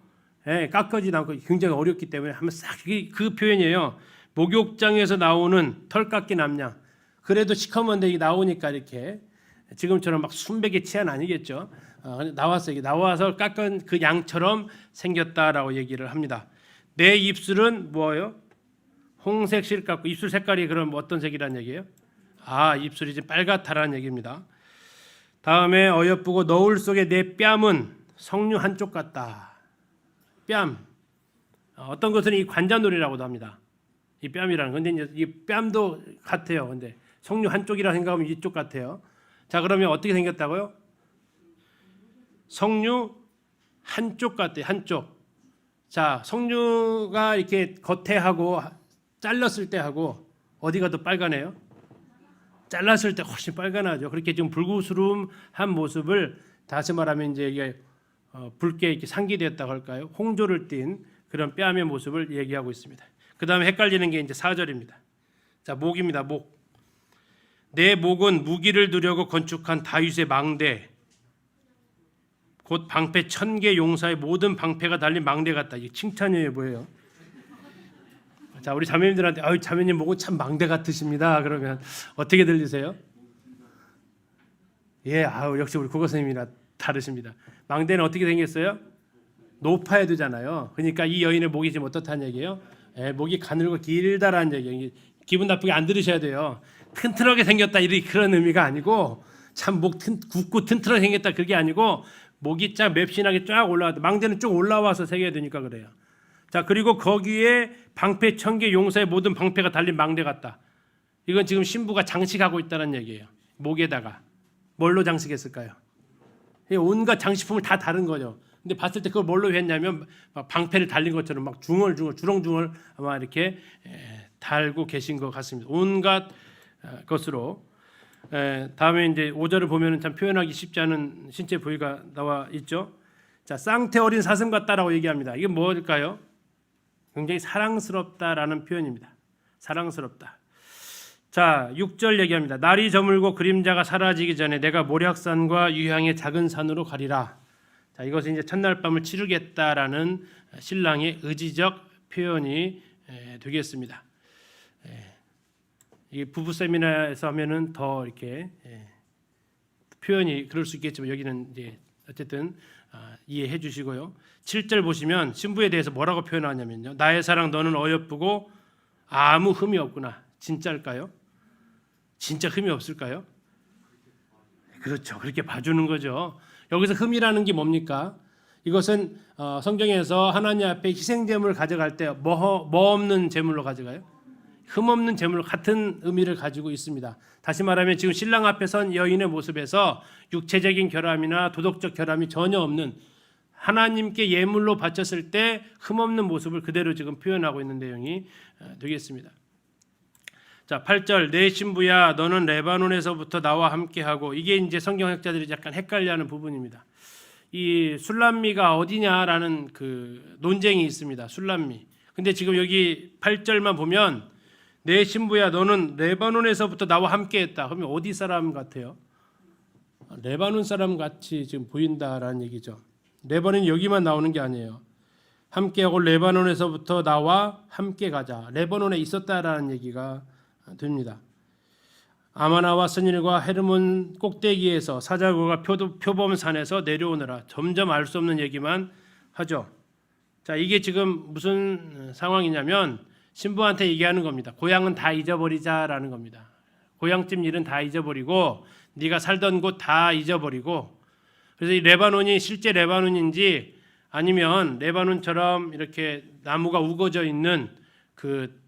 Speaker 1: 깎아지도 않고 굉장히 어렵기 때문에 한번 싹 그 표현이에요. 목욕장에서 나오는 털 깎인 암양. 그래도 시커먼데 이게 나오니까 이렇게 지금처럼 막 순백의 치아는 아니겠죠. 나왔어요. 이게 나와서 깎은 그 양처럼 생겼다라고 얘기를 합니다. 내 입술은 뭐예요? 홍색 실 같고, 입술 색깔이 그럼 어떤 색이라는 얘기예요? 입술이 지금 빨갛다라는 얘기입니다. 다음에 어여쁘고 너울 속에 내 뺨은 석류 한쪽 같다. 뺨. 어떤 것은 이 관자놀이라고도 합니다. 이 뺨이라는 건데 이제 이 뺨도 같아요. 근데 석류 한쪽이라 생각하면 이쪽 같아요. 자, 그러면 어떻게 생겼다고요? 석류 한쪽 같아요. 한쪽. 자, 석류가 이렇게 겉에 하고 잘랐을 때 하고 어디가 더 빨가네요? 잘랐을 때 훨씬 빨간하죠. 그렇게 좀 불구스름한 모습을 다시 말하면 이제 이게 붉게 이렇게 상기되었다고 할까요? 홍조를 띤 그런 뺨의 모습을 얘기하고 있습니다. 그 다음에 헷갈리는 게 이제 4절입니다. 자, 목입니다. 목. 내 목은 무기를 두려고 건축한 다윗의 망대, 곧 방패 1000개 용사의 모든 방패가 달린 망대 같다. 이게 칭찬이에요, 뭐예요? 자, 우리 자매님들한테 아유 자매님 목은 참 망대 같으십니다. 그러면 어떻게 들리세요? 예, 아우 역시 우리 국어 선생님이라 다르십니다. 망대는 어떻게 생겼어요? 높아야 되잖아요. 그러니까 이 여인의 목이 지금 어떻다는 얘기예요? 예, 목이 가늘고 길다라는 얘기예요. 기분 나쁘게 안 들으셔야 돼요. 튼튼하게 생겼다 이런 그런 의미가 아니고 참 목 굳고 튼튼하게 생겼다 그게 아니고 목이 쫙 맵신하게 쫙 올라왔다. 망대는 쭉 올라와서 새겨야 되니까 그래요. 자, 그리고 거기에 방패 1000개 용사의 모든 방패가 달린 망대 같다. 이건 지금 신부가 장식하고 있다는 얘기예요. 목에다가 뭘로 장식했을까요? 온갖 장식품을 다 다른 거죠. 근데 봤을 때 그걸 뭘로 했냐면 막 방패를 달린 것처럼 막 중얼중얼 주렁주렁 아마 이렇게 달고 계신 것 같습니다. 온갖 것으로. 다음에 이제 5절을 보면은 참 표현하기 쉽지 않은 신체 부위가 나와 있죠. 자, 쌍태 어린 사슴 같다라고 얘기합니다. 이게 뭘까요? 굉장히 사랑스럽다라는 표현입니다. 사랑스럽다. 자, 6절 얘기합니다. 날이 저물고 그림자가 사라지기 전에 내가 모략산과 유향의 작은 산으로 가리라. 자, 이것은 이제 첫날 밤을 치르겠다라는 신랑의 의지적 표현이 되겠습니다. 이 부부 세미나에서 하면은 더 이렇게 표현이 그럴 수 있겠지만 여기는 이제 어쨌든 이해해 주시고요. 7절 보시면 신부에 대해서 뭐라고 표현하냐면요. 나의 사랑 너는 어여쁘고 아무 흠이 없구나. 진짜일까요? 진짜 흠이 없을까요? 그렇죠. 그렇게 봐주는 거죠. 여기서 흠이라는 게 뭡니까? 이것은 성경에서 하나님 앞에 희생 제물을 가져갈 때 뭐 없는 제물로 가져가요? 흠 없는 제물 같은 의미를 가지고 있습니다. 다시 말하면 지금 신랑 앞에 선 여인의 모습에서 육체적인 결함이나 도덕적 결함이 전혀 없는 하나님께 예물로 바쳤을 때 흠없는 모습을 그대로 지금 표현하고 있는 내용이 되겠습니다. 자, 8절 내 신부야 너는 레바논에서부터 나와 함께하고 이게 이제 성경학자들이 약간 헷갈려하는 부분입니다. 이 술람미가 어디냐라는 그 논쟁이 있습니다. 술람미. 근데 지금 여기 8절만 보면 내 신부야 너는 레바논에서부터 나와 함께했다. 그러면 어디 사람 같아요? 레바논 사람 같이 지금 보인다라는 얘기죠. 레바논이 여기만 나오는 게 아니에요. 함께하고 레바논에서부터 나와 함께 가자. 레바논에 있었다라는 얘기가 됩니다. 아마나와 스닐과 헤르몬 꼭대기에서 사자고가 표범산에서 내려오느라 점점 알 수 없는 얘기만 하죠. 자, 이게 지금 무슨 상황이냐면 신부한테 얘기하는 겁니다. 고향은 다 잊어버리자라는 겁니다. 고향집 일은 다 잊어버리고 네가 살던 곳 다 잊어버리고 그래서 이 레바논이 실제 레바논인지 아니면 레바논처럼 이렇게 나무가 우거져 있는 그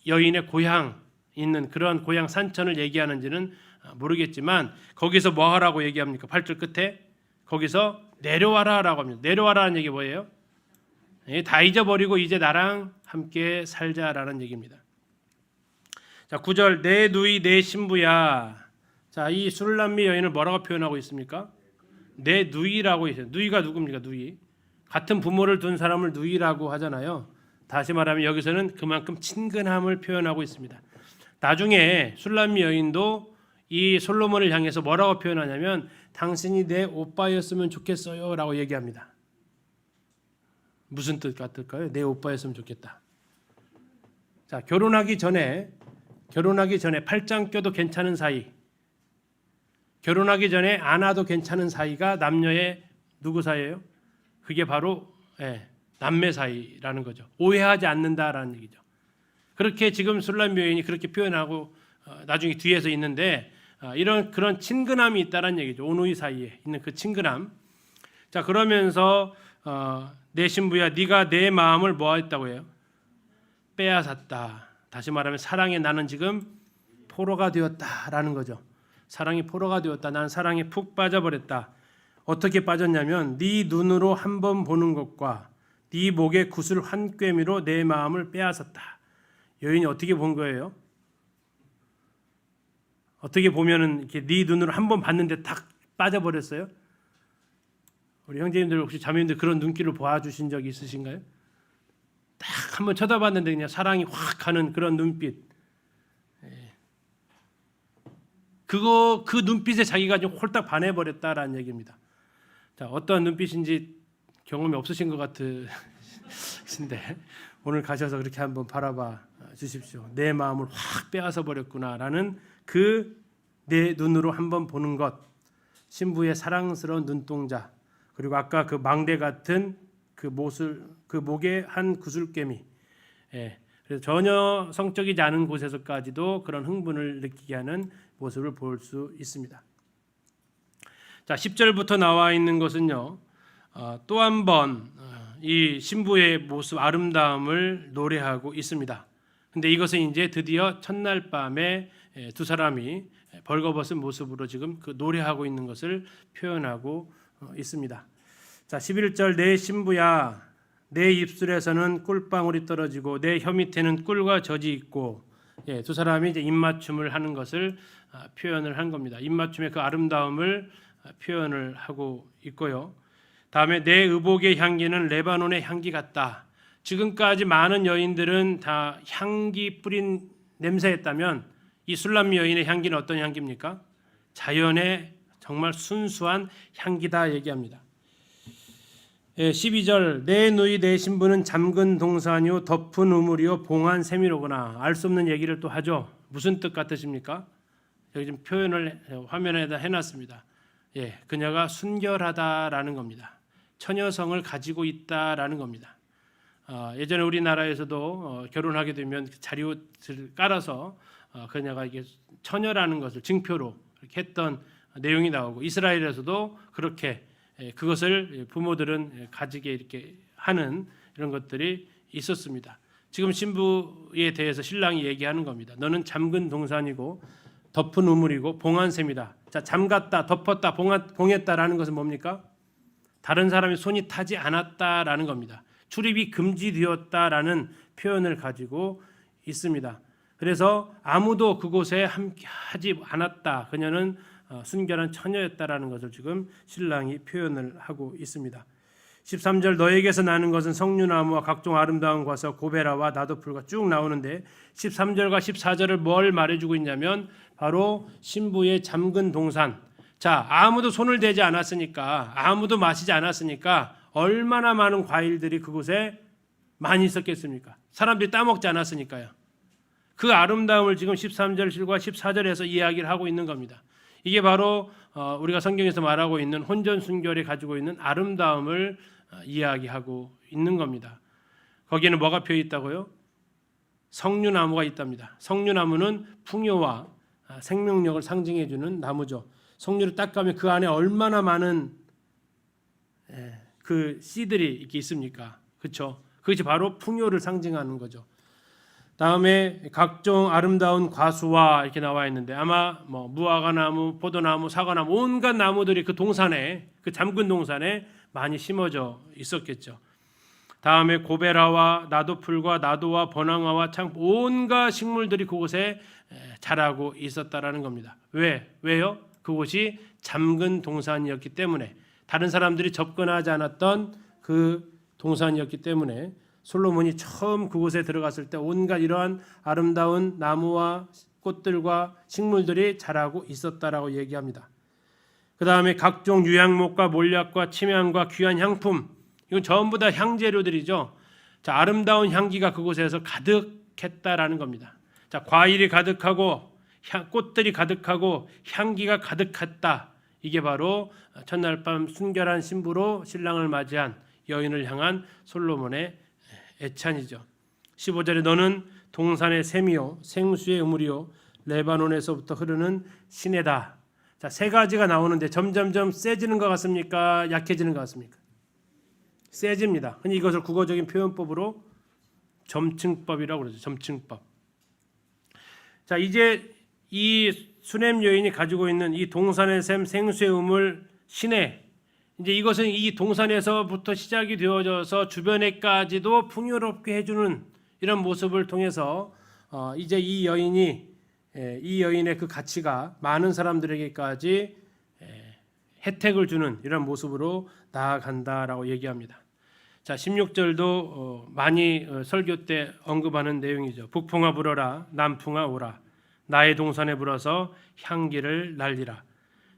Speaker 1: 여인의 고향 있는 그런 고향 산천을 얘기하는지는 모르겠지만 거기서 뭐 하라고 얘기합니까? 8절 끝에 거기서 내려와라라고 합니다. 내려와라는 얘기 뭐예요? 다 잊어버리고 이제 나랑 함께 살자라는 얘기입니다. 자, 9절 내 누이 내 신부야. 자, 이 술람미 여인을 뭐라고 표현하고 있습니까? 내 누이라고 있어요. 누이가 누굽니까? 누이. 같은 부모를 둔 사람을 누이라고 하잖아요. 다시 말하면 여기서는 그만큼 친근함을 표현하고 있습니다. 나중에 술람미 여인도 이 솔로몬을 향해서 뭐라고 표현하냐면 당신이 내 오빠였으면 좋겠어요라고 얘기합니다. 무슨 뜻 같을까요? 내 오빠였으면 좋겠다. 자, 결혼하기 전에 팔짱 껴도 괜찮은 사이, 결혼하기 전에 안아도 괜찮은 사이가 남녀의 누구 사이예요? 그게 바로 남매 사이라는 거죠. 오해하지 않는다라는 얘기죠. 그렇게 지금 술람미 여인이 그렇게 표현하고 나중에 뒤에서 있는데 이런 그런 친근함이 있다라는 얘기죠. 오누이 사이에 있는 그 친근함. 자, 그러면서 내 신부야 네가 내 마음을 뭐 했다고 해요? 빼앗았다. 다시 말하면 사랑에 나는 지금 포로가 되었다라는 거죠. 사랑이 포로가 되었다. 나는 사랑에 푹 빠져버렸다. 어떻게 빠졌냐면 네 눈으로 한 번 보는 것과 네 목의 구슬 한 꿰미로 내 마음을 빼앗았다. 여인이 어떻게 본 거예요? 어떻게 보면은 이렇게 네 눈으로 한 번 봤는데 딱 빠져버렸어요? 우리 형제님들 혹시 자매님들 그런 눈길을 보아주신 적이 있으신가요? 딱 한번 쳐다봤는데 그냥 사랑이 확 가는 그런 눈빛. 그 눈빛에 자기가 좀 홀딱 반해버렸다라는 얘기입니다. 자, 어떠한 눈빛인지 경험이 없으신 것 같으신데 오늘 가셔서 그렇게 한번 바라봐 주십시오. 내 마음을 확 빼앗아 버렸구나라는 그 내 눈으로 한번 보는 것, 신부의 사랑스러운 눈동자, 그리고 아까 그 망대 같은 그 목에 한 구슬개미, 그래서 전혀 성적이지 않은 곳에서까지도 그런 흥분을 느끼게 하는 모습을 볼 수 있습니다. 자, 10절부터 나와 있는 것은요, 또 한 번 이 신부의 모습 아름다움을 노래하고 있습니다. 근데 이것은 이제 드디어 첫날 밤에 두 사람이 벌거벗은 모습으로 지금 그 노래하고 있는 것을 표현하고 있습니다. 자, 11절 내 신부야 내 입술에서는 꿀방울이 떨어지고 내 혀 밑에는 꿀과 젖이 있고, 두 사람이 이제 입맞춤을 하는 것을 표현을 한 겁니다. 입맞춤의 그 아름다움을 표현을 하고 있고요. 다음에 내 의복의 향기는 레바논의 향기 같다. 지금까지 많은 여인들은 다 향기 뿌린 냄새였다면 이 술람 여인의 향기는 어떤 향기입니까? 자연의 정말 순수한 향기다 얘기합니다. 12절 내 누이 내 신부는 잠근 동산이요 덮은 우물이요 봉한 샘이로구나. 알 수 없는 얘기를 또 하죠. 무슨 뜻 같으십니까? 여기 좀 표현을 화면에다 해놨습니다. 그녀가 순결하다라는 겁니다. 처녀성을 가지고 있다라는 겁니다. 예전에 우리나라에서도 결혼하게 되면 자리옷을 깔아서 그녀가 이게 처녀라는 것을 증표로 이렇게 했던 내용이 나오고, 이스라엘에서도 그렇게 그것을 부모들은 가지게 이렇게 하는 이런 것들이 있었습니다. 지금 신부에 대해서 신랑이 얘기하는 겁니다. 너는 잠근 동산이고 덮은 우물이고 봉한 샘이다. 자, 잠갔다, 덮었다, 봉했다라는 것은 뭡니까? 다른 사람의 손이 타지 않았다라는 겁니다. 출입이 금지되었다라는 표현을 가지고 있습니다. 그래서 아무도 그곳에 함께하지 않았다. 그녀는 순결한 처녀였다라는 것을 지금 신랑이 표현을 하고 있습니다. 13절 너에게서 나는 것은 석류나무와 각종 아름다운 과서 고베라와 나도풀과 쭉 나오는데 13절과 14절을 뭘 말해주고 있냐면 바로 신부의 잠근 동산. 자, 아무도 손을 대지 않았으니까, 아무도 마시지 않았으니까 얼마나 많은 과일들이 그곳에 많이 있었겠습니까? 사람들이 따먹지 않았으니까요. 그 아름다움을 지금 13절과 14절에서 이야기를 하고 있는 겁니다. 이게 바로 우리가 성경에서 말하고 있는 혼전순결이 가지고 있는 아름다움을 이야기하고 있는 겁니다. 거기에는 뭐가 표해 있다고요? 석류나무가 있답니다. 석류나무는 풍요와 생명력을 상징해 주는 나무죠. 석류를 딱 가면 그 안에 얼마나 많은 그 씨들이 이렇게 있습니까? 그렇죠? 그것이 바로 풍요를 상징하는 거죠. 다음에 각종 아름다운 과수와 이렇게 나와 있는데 아마 뭐 무화과나무, 포도나무, 사과나무 온갖 나무들이 그 동산에, 그 잠근 동산에 많이 심어져 있었겠죠. 다음에 고베라와 나도풀과 나도와 버낭화와 참 온갖 식물들이 그곳에 자라고 있었다라는 겁니다. 왜요? 그곳이 잠근 동산이었기 때문에, 다른 사람들이 접근하지 않았던 그 동산이었기 때문에 솔로몬이 처음 그곳에 들어갔을 때 온갖 이러한 아름다운 나무와 꽃들과 식물들이 자라고 있었다라고 얘기합니다. 그 다음에 각종 유향목과 몰약과 침향과 귀한 향품, 이건 전부 다 향재료들이죠. 자, 아름다운 향기가 그곳에서 가득했다라는 겁니다. 자, 과일이 가득하고 꽃들이 가득하고 향기가 가득했다. 이게 바로 첫날 밤 순결한 신부로 신랑을 맞이한 여인을 향한 솔로몬의 애찬이죠. 15절에 너는 동산의 샘이요 생수의 우물이요 레바논에서부터 흐르는 시내다. 자, 세 가지가 나오는데 점점점 세지는 것 같습니까? 약해지는 것 같습니까? 세집니다. 근데 이것을 국어적인 표현법으로 점층법이라고 그러죠. 점층법. 자, 이제 이 수넴 여인이 가지고 있는 이 동산의 샘, 생수의 우물, 시내, 이제 이것은 이 동산에서부터 시작이 되어져서 주변에까지도 풍요롭게 해주는 이런 모습을 통해서 이제 이 여인이 이 여인의 그 가치가 많은 사람들에게까지 혜택을 주는 이런 모습으로 나아간다라고 얘기합니다. 자, 16절도 많이 설교 때 언급하는 내용이죠. 북풍아 불어라, 남풍아 오라. 나의 동산에 불어서 향기를 날리라.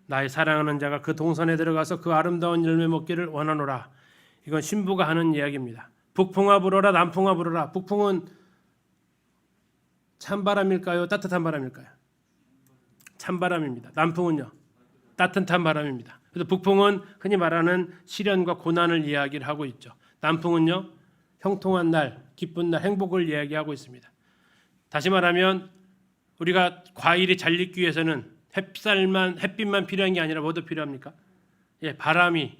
Speaker 1: 나의 사랑하는 자가 그 동산에 들어가서 그 아름다운 열매 먹기를 원하노라. 이건 신부가 하는 이야기입니다. 북풍아 불어라, 남풍아 불어라. 북풍은 찬바람일까요? 따뜻한 바람일까요? 찬바람입니다. 남풍은요? 따뜻한 바람입니다. 그래서 북풍은 흔히 말하는 시련과 고난을 이야기를 하고 있죠. 남풍은요, 형통한 날, 기쁜 날, 행복을 이야기하고 있습니다. 다시 말하면 우리가 과일이 잘 익기 위해서는 햇빛만 필요한 게 아니라 뭐도 필요합니까? 바람이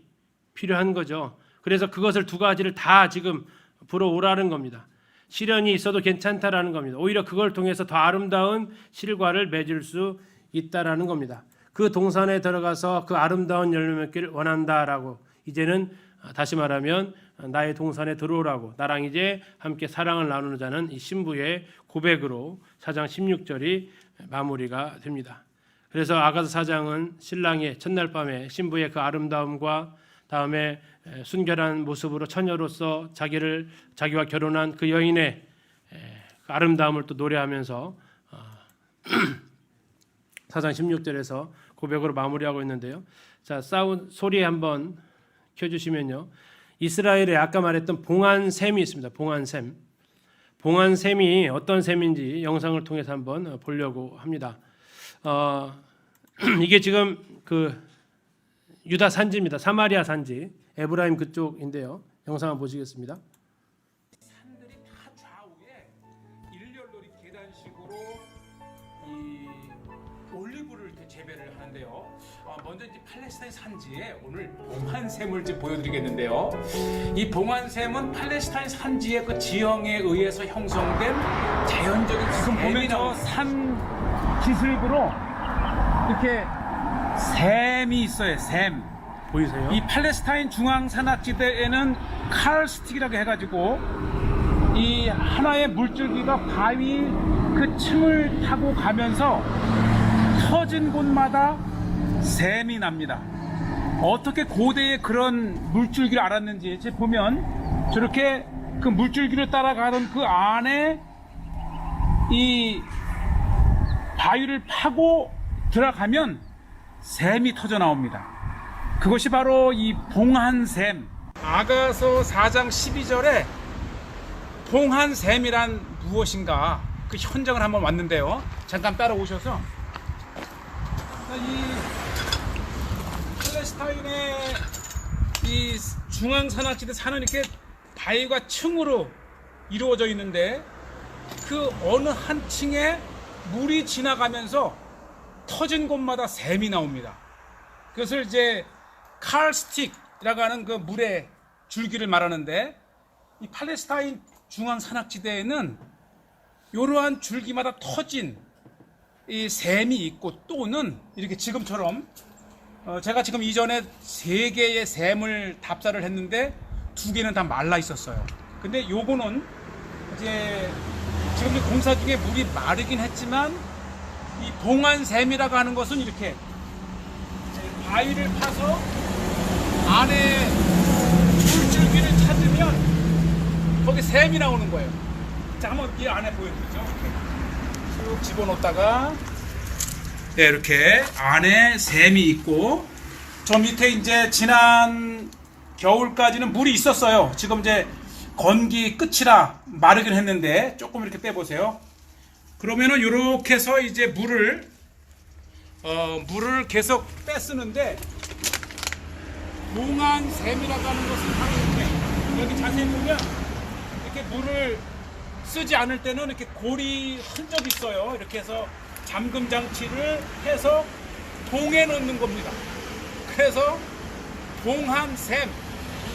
Speaker 1: 필요한 거죠. 그래서 그것을 두 가지를 다 지금 불어오라는 겁니다. 시련이 있어도 괜찮다라는 겁니다. 오히려 그걸 통해서 더 아름다운 실과를 맺을 수 있다라는 겁니다. 그 동산에 들어가서 그 아름다운 열매 맺기를 원한다라고, 이제는 다시 말하면 나의 동산에 들어오라고, 나랑 이제 함께 사랑을 나누자는 이 신부의 고백으로 4장 16절이 마무리가 됩니다. 그래서 아가서 4장은 신랑의 첫날 밤에 신부의 그 아름다움과 다음에 순결한 모습으로 처녀로서 자기와 결혼한 그 여인의 그 아름다움을 또 노래하면서 4장 16절에서 고백으로 마무리하고 있는데요. 자, 사운 소리 한번 켜주시면요. 이스라엘에 아까 말했던 봉안샘이 있습니다. 봉안샘. 봉안샘이 어떤 샘인지 영상을 통해서 한번 보려고 합니다. 이게 지금 그 유다 산지입니다. 사마리아 산지, 에브라임 그쪽인데요. 영상 한번 보시겠습니다.
Speaker 2: 산들이 다 좌우에 일렬로 계단식으로 이 올리브를 이렇게 재배를 하는데요. 먼저 이제 팔레스타인 산지에 오늘 봉안샘을 이제 보여드리겠는데요. 이 봉안샘은 팔레스타인 산지의 그 지형에 의해서 형성된 자연적인 지금 보면 저 산 기슭으로 이렇게 샘이 있어요. 샘.
Speaker 1: 보이세요?
Speaker 2: 이 팔레스타인 중앙산악지대에는 카르스틱이라고 해가지고 이 하나의 물줄기가 바위 그 층을 타고 가면서 터진 곳마다 샘이 납니다. 어떻게 고대에 그런 물줄기를 알았는지 이제 보면 저렇게 그 물줄기를 따라가는 그 안에 이 바위를 파고 들어가면 샘이 터져 나옵니다. 그것이 바로 이 봉안샘. 아가서 4장 12절에 봉안샘이란 무엇인가 그 현장을 한번 왔는데요. 잠깐 따라오셔서 이 팔레스타인의 이 중앙산악지대 산은 이렇게 바위가 층으로 이루어져 있는데 그 어느 한 층에 물이 지나가면서 터진 곳마다 샘이 나옵니다. 그것을 이제 칼스틱이라고 하는 그 물의 줄기를 말하는데, 이 팔레스타인 중앙산악지대에는 이러한 줄기마다 터진 이 샘이 있고, 또는 이렇게 지금처럼 제가 지금 이전에 3개의 샘을 답사를 했는데 2개는 다 말라 있었어요. 근데 요거는 이제 지금 공사 중에 물이 마르긴 했지만 이 봉안샘이라고 하는 것은 이렇게 바위를 파서 안에 물줄기를 찾으면 거기 샘이 나오는 거예요. 자, 한번 이 안에 보여드리죠. 쭉 집어넣다가 네, 이렇게 안에 샘이 있고, 저 밑에 이제 지난 겨울까지는 물이 있었어요. 지금 이제 건기 끝이라 마르긴 했는데 조금 이렇게 빼보세요. 그러면은 이렇게 해서 이제 물을 계속 빼쓰는데, 봉안샘이라고 하는 것은 바로 이렇게 여기 자세히 보면 이렇게 물을 쓰지 않을 때는 이렇게 고리 흔적이 있어요. 이렇게 해서 잠금 장치를 해서 봉에 넣는 겁니다. 그래서 봉안샘,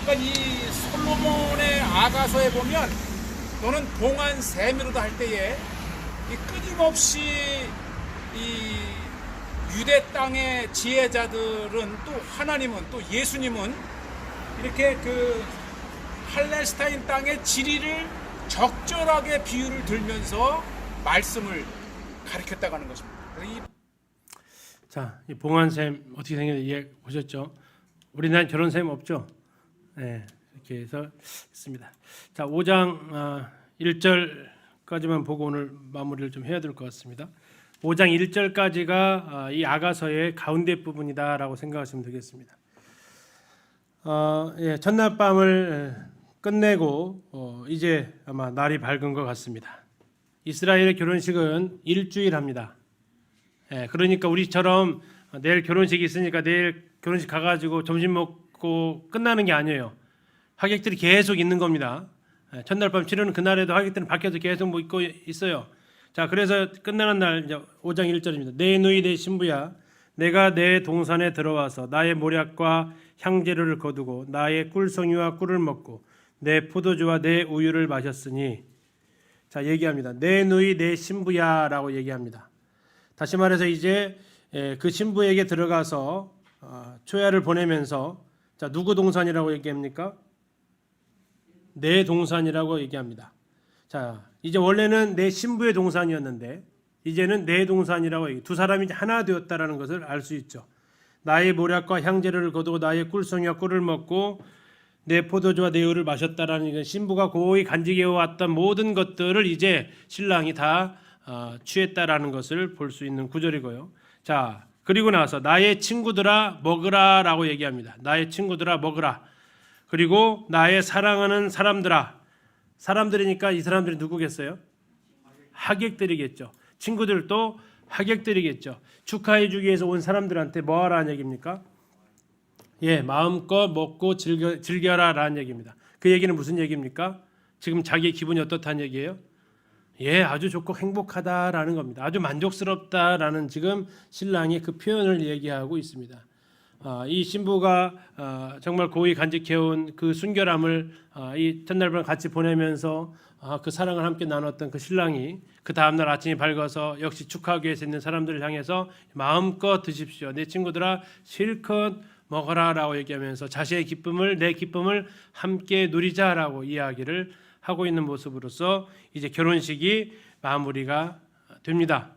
Speaker 2: 그러니까 이 솔로몬의 아가서에 보면 너는 봉안샘이로다 할 때에 이 끊임없이 이 유대 땅의 지혜자들은, 또 하나님은, 또 예수님은 이렇게 그 팔레스타인 땅의 지리를 적절하게 비유를 들면서 말씀을 가르쳤다고 하는 것입니다. 그래서 이
Speaker 1: 자, 이 봉환샘 어떻게 생겼는지 이해 보셨죠? 우리나라 저런 셈 없죠? 네, 이렇게 해서 있습니다. 자, 5장 1절까지만 보고 오늘 마무리를 좀 해야 될 것 같습니다. 5장 1절까지가 이 아가서의 가운데 부분이다라고 생각하시면 되겠습니다. 첫날 밤을 끝내고 이제 아마 날이 밝은 것 같습니다. 이스라엘의 결혼식은 일주일 합니다. 그러니까 우리처럼 내일 결혼식이 있으니까 내일 결혼식 가가지고 점심 먹고 끝나는 게 아니에요. 하객들이 계속 있는 겁니다. 첫날 밤 치르는 그날에도 하객들은 밖에서 계속 뭐 있고 있어요. 자, 그래서 끝나는 날 이제 5장 1절입니다. 내 누이 내 신부야, 내가 내 동산에 들어와서 나의 모략과 향재료를 거두고 나의 꿀송이와 꿀을 먹고 내 포도주와 내 우유를 마셨으니, 자, 얘기합니다. 내 누이 내 신부야라고 얘기합니다. 다시 말해서 이제 그 신부에게 들어가서 초야를 보내면서, 자, 누구 동산이라고 얘기합니까? 내 동산이라고 얘기합니다. 자, 이제 원래는 내 신부의 동산이었는데 이제는 내 동산이라고 두 사람이 하나 되었다라는 것을 알 수 있죠. 나의 모략과 향재료를 거두고 나의 꿀송이와 꿀을 먹고 내 포도주와 내 우유를 마셨다라는 건 신부가 고이 간직해 왔던 모든 것들을 이제 신랑이 다 취했다라는 것을 볼 수 있는 구절이고요. 자, 그리고 나서 나의 친구들아 먹으라라고 얘기합니다. 나의 친구들아 먹으라. 그리고 나의 사랑하는 사람들아. 사람들이니까 이 사람들이 누구겠어요? 하객들이겠죠. 친구들도 하객들이겠죠. 축하해 주기 위해서 온 사람들한테 뭐 하라는 얘기입니까? 마음껏 먹고 즐겨라라는 얘기입니다. 그 얘기는 무슨 얘기입니까? 지금 자기의 기분이 어떻다는 얘기예요? 아주 좋고 행복하다라는 겁니다. 아주 만족스럽다라는 지금 신랑이 그 표현을 얘기하고 있습니다. 이 신부가 정말 고이 간직해온 그 순결함을 이 첫날 밤 같이 보내면서 그 사랑을 함께 나눴던 그 신랑이 그 다음날 아침이 밝아서 역시 축하하기 위해서 있는 사람들을 향해서 마음껏 드십시오. 내 친구들아 실컷 먹어라라고 얘기하면서 자신의 기쁨을, 내 기쁨을 함께 누리자라고 이야기를 하고 있는 모습으로서 이제 결혼식이 마무리가 됩니다.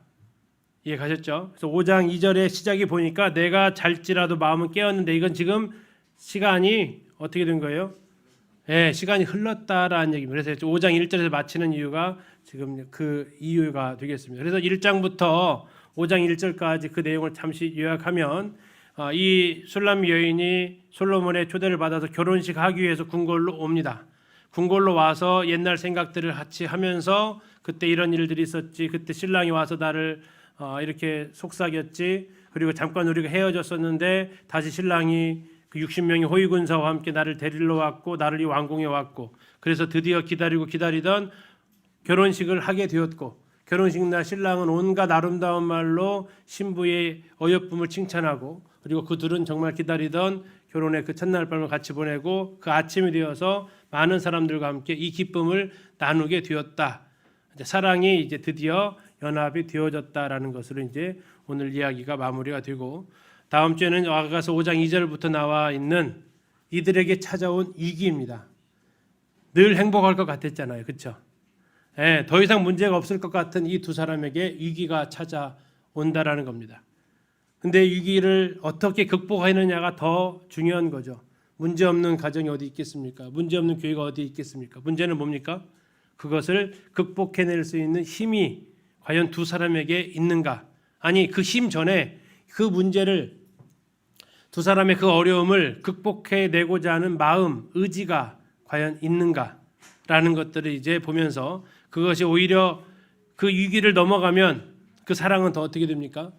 Speaker 1: 이해 가셨죠? 그래서 5장 2절의 시작이 보니까 내가 잘지라도 마음은 깨었는데, 이건 지금 시간이 어떻게 된 거예요? 시간이 흘렀다라는 얘기입니다. 그래서 5장 1절에서 마치는 이유가 지금 그 이유가 되겠습니다. 그래서 1장부터 5장 1절까지 그 내용을 잠시 요약하면, 이 술람 여인이 솔로몬의 초대를 받아서 결혼식 하기 위해서 궁궐로 옵니다. 궁궐로 와서 옛날 생각들을 같이 하면서 그때 이런 일들이 있었지, 그때 신랑이 와서 나를 이렇게 속삭였지, 그리고 잠깐 우리가 헤어졌었는데 다시 신랑이 그 60명의 호위군사와 함께 나를 데리러 왔고 나를 이 왕궁에 왔고, 그래서 드디어 기다리던 결혼식을 하게 되었고, 결혼식 날 신랑은 온갖 아름다운 말로 신부의 어여쁨을 칭찬하고, 그리고 그들은 정말 기다리던 결혼의 그 첫날 밤을 같이 보내고 그 아침이 되어서 많은 사람들과 함께 이 기쁨을 나누게 되었다. 이제 사랑이 이제 드디어 연합이 되어졌다라는 것으로 이제 오늘 이야기가 마무리가 되고, 다음 주에는 아가서 5장 2절부터 나와 있는 이들에게 찾아온 위기입니다. 늘 행복할 것 같았잖아요, 그렇죠? 더 이상 문제가 없을 것 같은 이 두 사람에게 위기가 찾아온다라는 겁니다. 근데 위기를 어떻게 극복하느냐가 더 중요한 거죠. 문제 없는 가정이 어디 있겠습니까? 문제 없는 교회가 어디 있겠습니까? 문제는 뭡니까? 그것을 극복해낼 수 있는 힘이 과연 두 사람에게 있는가? 아니, 그 힘 전에 그 문제를, 두 사람의 그 어려움을 극복해내고자 하는 마음, 의지가 과연 있는가라는 것들을 이제 보면서, 그것이 오히려 그 위기를 넘어가면 그 사랑은 더 어떻게 됩니까?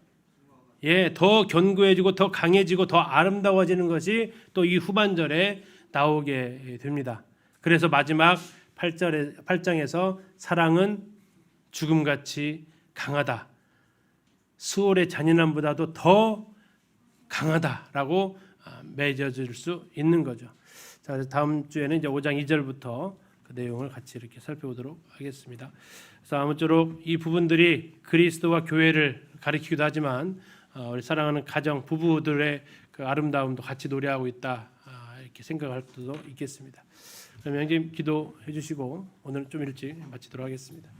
Speaker 1: 더 견고해지고 더 강해지고 더 아름다워지는 것이 또 이 후반절에 나오게 됩니다. 그래서 마지막 8장에서 사랑은 죽음같이 강하다, 수월의 잔인함보다도 더 강하다라고 맺어질 수 있는 거죠. 자, 다음 주에는 이제 5장 2절부터 그 내용을 같이 이렇게 살펴보도록 하겠습니다. 그래서 아무쪼록 이 부분들이 그리스도와 교회를 가리키기도 하지만 우리 사랑하는 가정 부부들의 그 아름다움도 같이 노래하고 있다, 이렇게 생각할 수도 있겠습니다. 그럼 형님 기도해 주시고 오늘 좀 일찍 마치도록 하겠습니다.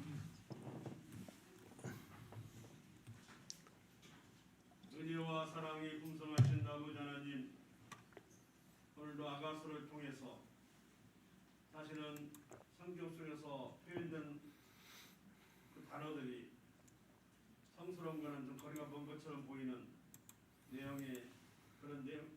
Speaker 3: 사실은 성경 속에서 표현된 그 단어들이 성스러운 거는 좀 거리가 먼 것처럼 보이는 내용의 그런 내용